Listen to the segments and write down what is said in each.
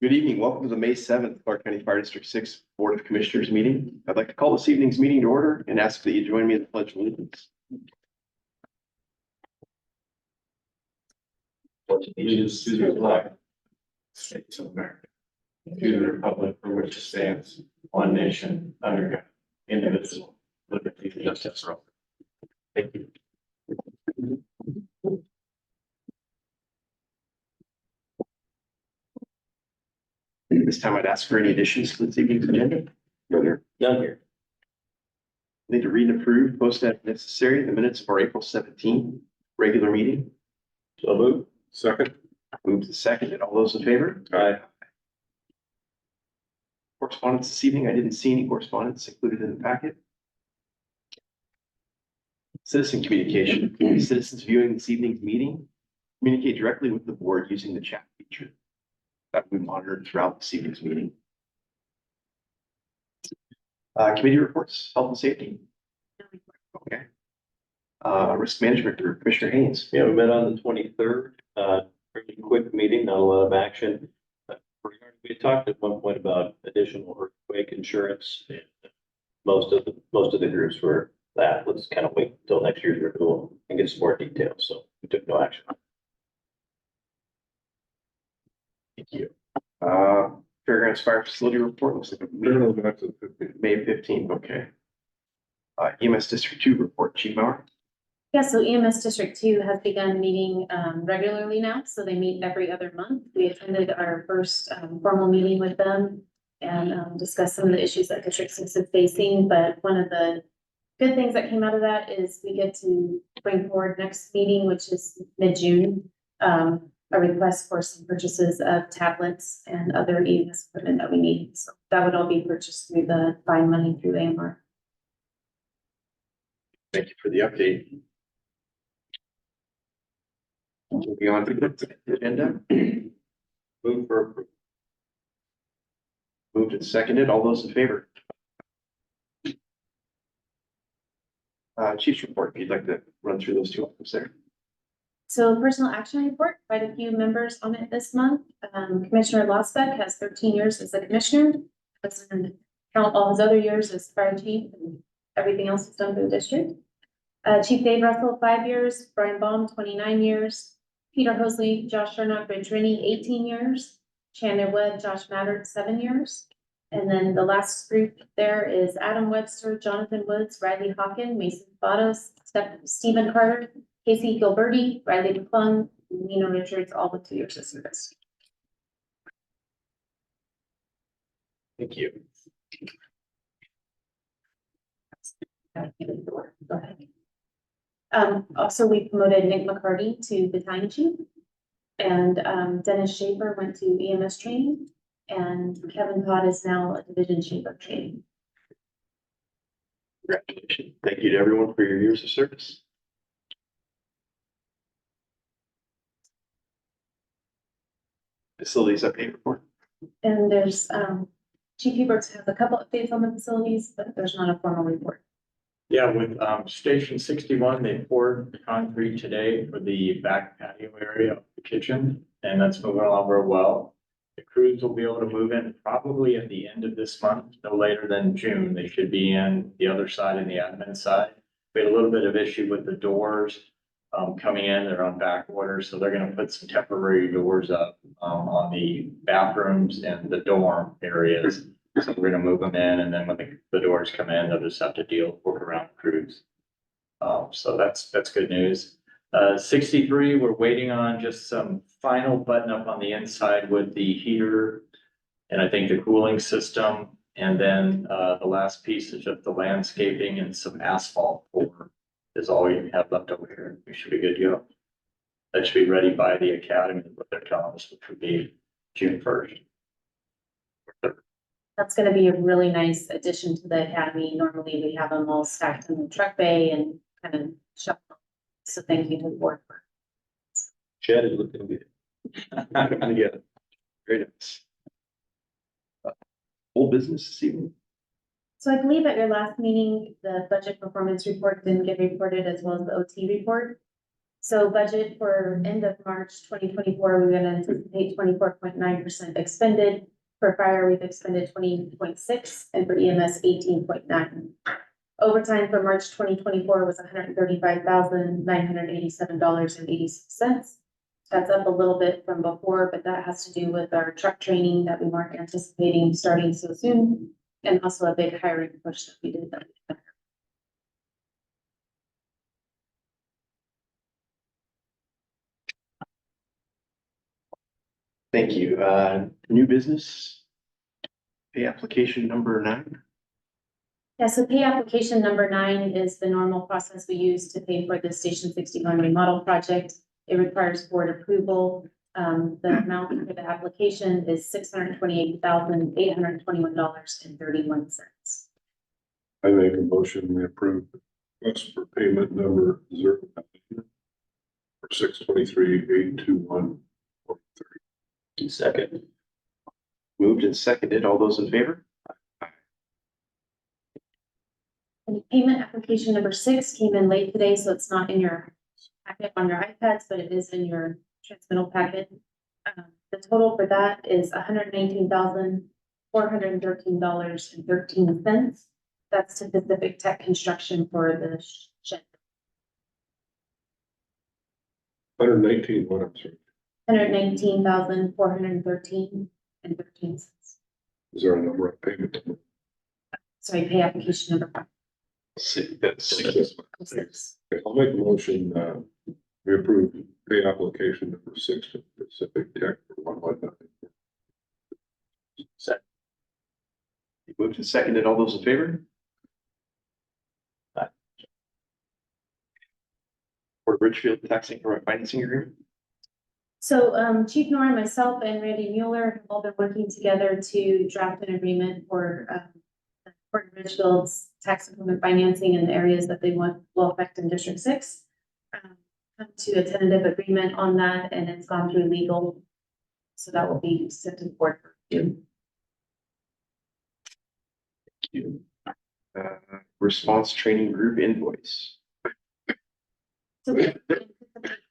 Good evening. Welcome to the May 7th Clark County Fire District 6 Board of Commissioners meeting. I'd like to call this evening's meeting to order and ask that you join me in the Pledge of Allegiance. Pledge allegiance to the flag, States of America, to the republic for which it stands, one nation, under God, indivisible, liberty and justice for all. Thank you. At this time, I'd ask for any additions to this evening's agenda. None here. Need to read and approve, post as necessary, the minutes of our April 17th regular meeting. So move. Second. Move to second. And all those in favor? Aye. Correspondence this evening. I didn't see any correspondence included in the packet. Citizen communication. Citizens viewing this evening's meeting communicate directly with the board using the chat feature that we monitored throughout this evening's meeting. Committee reports, health and safety. Okay. Risk management group, Commissioner Haynes. Yeah, we met on the 23rd, pretty quick meeting, not a lot of action. We talked at one point about additional earthquake insurance. And most of the groups were that, let's kind of wait until next year's renewal and get some more details, so we took no action. Thank you. Fairgrounds Fire Facility Report looks like a May 15th, okay. EMS District 2 report, Chief Maurer. Yeah, so EMS District 2 has begun meeting regularly now, so they meet every other month. We attended our first formal meeting with them and discussed some of the issues that District 6 is facing, but one of the good things that came out of that is we get to bring forward next meeting, which is mid-June, a request for some purchases of tablets and other EMS equipment that we need. So that would all be purchased through the fine money through AMR. Thank you for the update. Moving on to the agenda. Move for approval. Moved and seconded. All those in favor? Chief's report, if you'd like to run through those two items there. So personal action report, quite a few members on it this month. Commissioner Losbeck has 13 years as a commissioner. Doesn't count all his other years as fire chief and everything else is done for the district. Chief Dave Russell, 5 years. Brian Baum, 29 years. Peter Hosley, Josh Shernock, Rich Rennie, 18 years. Chandler Wood, Josh Mattert, 7 years. And then the last group there is Adam Webster, Jonathan Woods, Riley Hawken, Mason Bados, Stephen Carter, Casey Gilberti, Riley McClung, Nina Richards, all with 2 years of service. Thank you. Go ahead. Also, we promoted Nick McCarty to battalion chief. And Dennis Schaefer went to EMS training. And Kevin Todd is now a division chief of training. Congratulations. Thank you to everyone for your years of service. Facilities update report. And there's Chief Huberts has a couple updates on the facilities, but there's not a formal report. Yeah, with Station 61, they poured the concrete today for the back patio area of the kitchen, and that's moving along real well. The crews will be able to move in probably at the end of this month, no later than June. They should be in the other side and the admin side. We had a little bit of issue with the doors coming in. They're on back order, so they're going to put some temporary doors up on the bathrooms and the dorm areas. So we're gonna move them in, and then when the doors come in, they'll just have to work around crews. So that's good news. 63, we're waiting on just some final button up on the inside with the heater and I think the cooling system. And then the last piece is just the landscaping and some asphalt pour is all you have left over here. We should be good to go. That should be ready by the academy, what they're telling us, which would be June 1st. That's going to be a really nice addition to the academy. Normally we have them all stacked in the truck bay and kind of shuffled. So thank you to the board. Chad is looking good. Yeah, very nice. Whole business this evening. So I believe at your last meeting, the budget performance report didn't get reported as well as the OT report. So budget for end of March twenty twenty-four, we're gonna anticipate 24.9% expended. For fire, we've expended 20.6, and for EMS 18.9. Overtime for March twenty twenty-four was $135,987.86. That's up a little bit from before, but that has to do with our truck training that we weren't anticipating starting so soon, and also a big hiring push that we did. Thank you. New business. Pay application number 9. Yeah, so pay application number 9 is the normal process we use to pay for the Station 61 remodel project. It requires board approval. The amount for the application is $628,821.31. I make a motion, we approve request for payment number 0 for 623,821. Second. Moved and seconded. All those in favor? And payment application number 6 came in late today, so it's not in your packet on your iPads, but it is in your transmittal packet. The total for that is $119,413.13. That's to Pacific Tech Construction for the shed. 119, what, I'm sorry, $119,413.13. is there a number of payment? Sorry, pay application number 5. That's Okay, I'll make a motion, we approve pay application number 6 to Pacific Tech for 119. moved and seconded. All those in favor? Port of Richfield Tax Increment Financing Agreement. So Chief Nora, myself, and Randy Mueller have all been working together to draft an agreement for Port of Richfield's tax increment financing in the areas that they want will affect in District 6. Come to a tentative agreement on that, and it's gone through legal. So that will be sent to the board for review. Response Training Group invoice. So we anticipate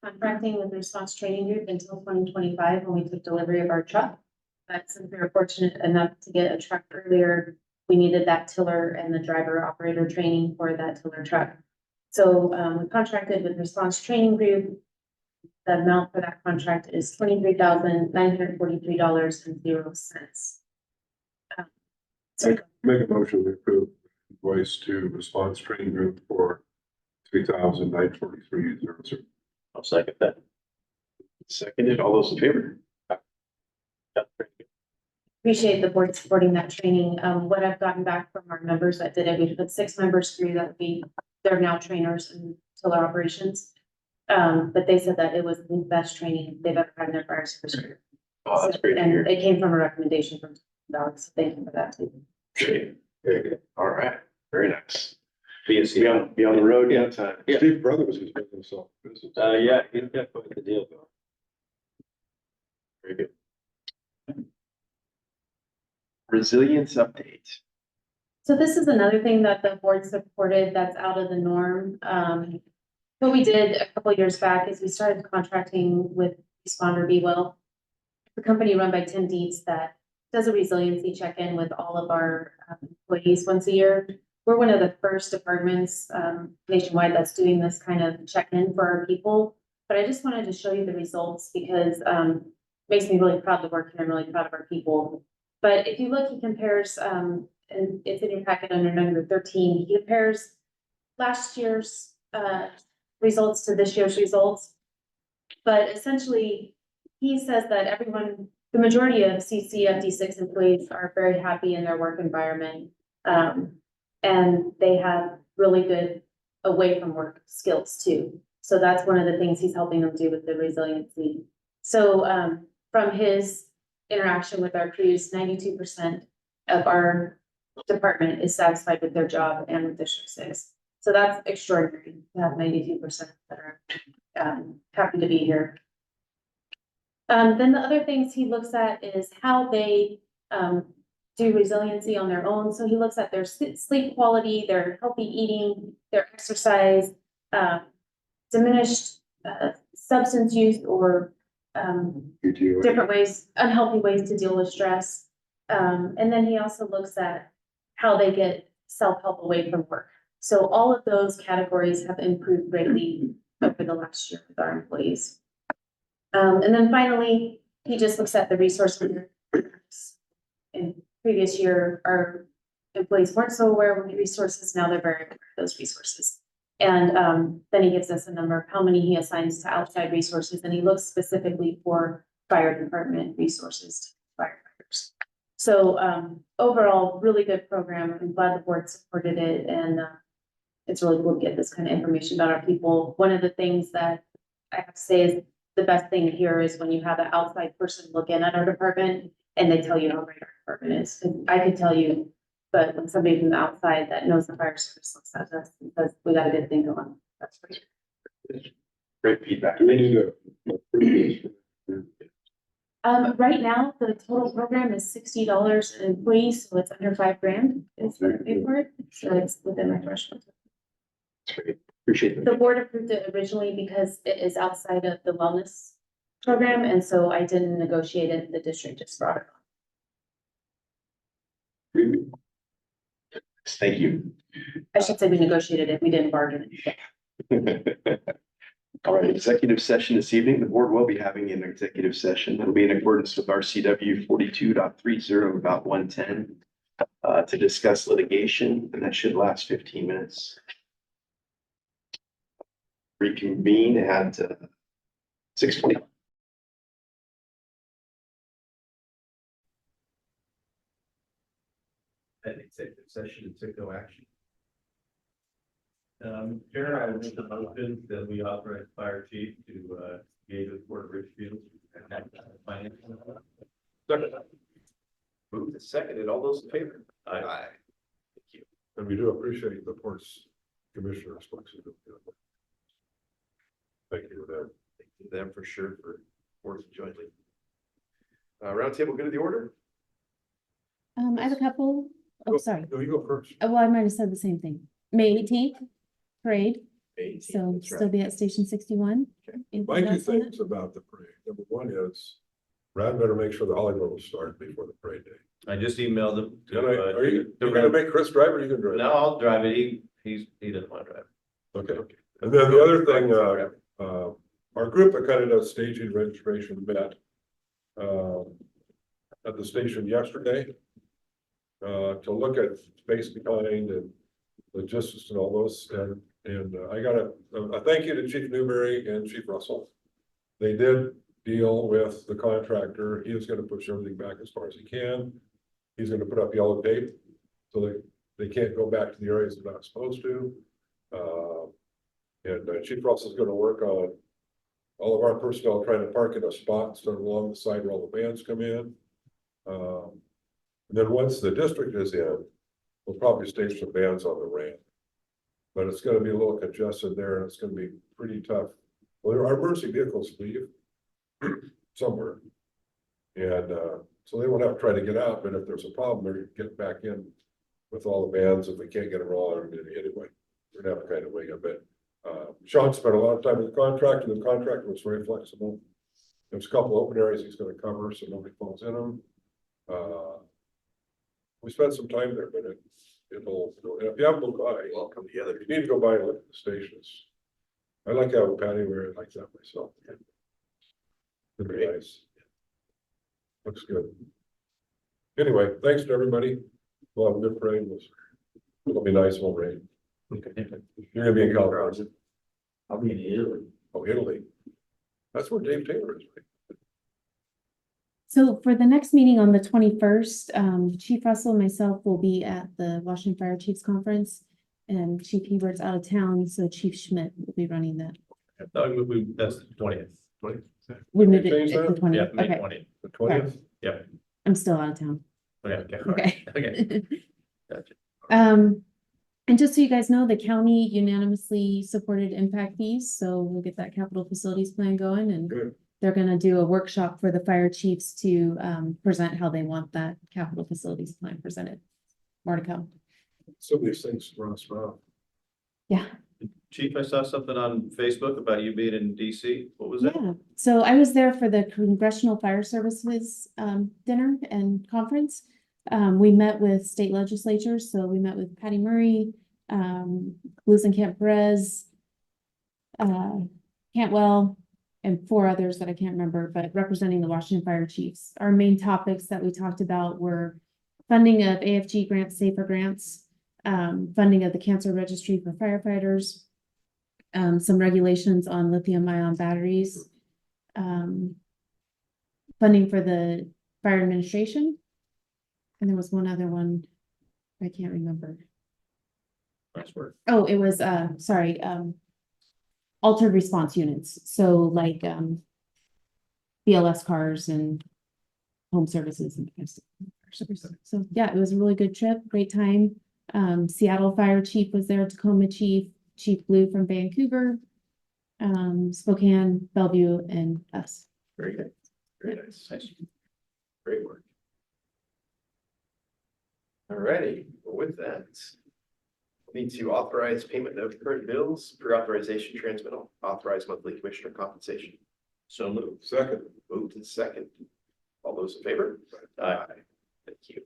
contracting with the Response Training Group until 2025 when we took delivery of our truck. But since we were fortunate enough to get a truck earlier, we needed that tiller and the driver operator training for that tiller truck. So we contracted with Response Training Group. The amount for that contract is $23,943.00. Make a motion, we approve invoice to Response Training Group for $3,943.00. I'll second that. Seconded. All those in favor? Appreciate the board supporting that training. What I've gotten back from our members that did it, we put 6 members through that would be, they're now trainers in tiller operations. But they said that it was the best training they've ever had in their fire service career. Oh, that's great to And hear. it came from a recommendation from Doug, so thank you for that too. Great. All right. Very nice. Be Be on the road Yeah. anytime. Yeah. Steve Brothers is making himself business. yeah, he's got quite the deal going. Very good. Resilience update. So this is another thing that the board supported that's out of the norm. What we did a couple of years back is we started contracting with Responder Be Well, the company run by Tim Dietz that does a resiliency check-in with all of our employees once a year. We're one of the first departments nationwide that's doing this kind of check-in for our people. But I just wanted to show you the results because it makes me really proud to work here. I'm really proud of our people. But if you look, he compares, and it's in your packet under number 13, he compares last year's results to this year's results. But essentially, he says that everyone, the majority of CCFD6 employees are very happy in their work environment. And they have really good away from work skills too. So that's one of the things he's helping them do with the resiliency. So from his interaction with our crews, 92% of our department is satisfied with their job and with District 6. So that's extraordinary to have 92% that are happy to be here. Then the other things he looks at is how they do resiliency on their own. So he looks at their sleep quality, their healthy eating, their exercise, diminished substance use or, different ways, unhealthy ways to deal with stress. And then he also looks at how they get self-help away from work. So all of those categories have improved greatly over the last year with our employees. And then finally, he just looks at the resource. In previous year, our employees weren't so aware of the resources. Now they're very aware of those resources. And then he gives us a number of how many he assigns to outside resources, and he looks specifically for fire department resources to firefighters. So overall, really good program. I'm glad the board supported it, and it's really cool to get this kind of information about our people. One of the things that I have to say is the best thing here is when you have an outside person look in at our department and they tell you how great our department is. 'Cause I could tell you, but when somebody from the outside that knows the fire service looks at us and says, we got a good thing going, that's great. Great feedback. Do we need to approve this? Right now, the total program is $60 an employee, so it's under $5,000 is what I pay for it, so it's within my threshold. That's great. Appreciate The it. board approved it originally because it is outside of the wellness program, and so I didn't negotiate it, the district just brought it on. Thank you. I should say we negotiated it, we didn't bargain it. All right, executive session this evening. The board will be having an executive session. It'll be in accordance with RCW 42.30.110 to discuss litigation, and that should last 15 minutes. Reconvene at 6:20. An executive session and took no action. Chair, I will make a motion that we authorize fire chief to engage with Port Richfield and have financial. Move to second and all those in favor? Aye. Thank you. And we do appreciate the port's commissioner's flexibility. Thank you for that. Thank you to them for sure for working jointly. Roundtable good of the order? I have a couple. Oh, sorry. No, you go first. Well, I might have said the same thing. May 18th, parade. 18th, So that's right. still be at Station 61. Okay. Anything My two else on that? things about the parade. Number one is Brad better make sure the Hollywood will start before the parade day. I just emailed him. Are you gonna make Chris drive or you can drive? No, I'll drive it. He doesn't want to drive. Okay. And then the other thing, our group that kind of does staging registration met at the station yesterday to look at space behind and logistics and all those. And I got a thank you to Chief Newberry and Chief Russell. They did deal with the contractor. He is going to push everything back as far as he can. He's going to put up yellow tape so they can't go back to the areas they're not supposed to. And Chief Russell is going to work on all of our personnel trying to park in a spot instead of along the side where all the vans come in. And then once the district is in, we'll probably stage some vans on the ramp. But it's going to be a little congested there, and it's going to be pretty tough. Well, our emergency vehicles leave somewhere. And so they won't have to try to get out, but if there's a problem, they're getting back in with all the vans if they can't get them all anyway. We're gonna have to kind of wait a bit. Sean spent a lot of time with the contractor. The contractor was very flexible. There's a couple open areas he's going to cover so nobody falls in them. We spent some time there, but it'll if you haven't been by, All come together. you need to go by and look at the stations. I like having a patio area like that myself. It'd be nice. Looks good. Anyway, thanks to everybody. We'll have a good parade. It'll be nice, won't rain. You're gonna be in California. I'll be in Italy. Oh, Italy. That's where Dave Taylor is, right? So for the next meeting on the 21st, Chief Russell and myself will be at the Washington Fire Chiefs Conference. And Chief Hebert's out of town, so Chief Schmidt will be running that. That's the 20th. We moved it Change to the that? 20th. Yeah, May Okay, 20th. The 20th? I'm still out of town. Okay. Okay. Okay. Gotcha. And just so you guys know, the county unanimously supported impact fees, so we'll get that capital facilities plan going, and Good. they're gonna do a workshop for the fire chiefs to present how they want that capital facilities plan presented. More to come. Some of these things run us off. Yeah. Chief, I saw something on Facebook about you being in DC. What was that? Yeah, so I was there for the Congressional Fire Services dinner and conference. We met with state legislatures, so we met with Patty Murray, Luz and Camp Perez, Cantwell, and 4 others that I can't remember, but representing the Washington Fire Chiefs. Our main topics that we talked about were funding of AFG grants, SAFER grants, funding of the cancer registry for firefighters, some regulations on lithium ion batteries, funding for the fire administration. And there was one other one I can't remember. Nice work. Oh, it was, sorry, altered response units. So like, BLS cars and home services and that kind of stuff. So yeah, it was a really good trip, great time. Seattle Fire Chief was there, Tacoma Chief, Chief Blue from Vancouver, Spokane, Bellevue, and us. Very good. Very nice. Great work. Alrighty, well, with that, we need to authorize payment of current bills, pre-authorization transmittal, authorize monthly commissioner compensation. So moved. Second. Moved and second. All those in favor? Aye. Thank you.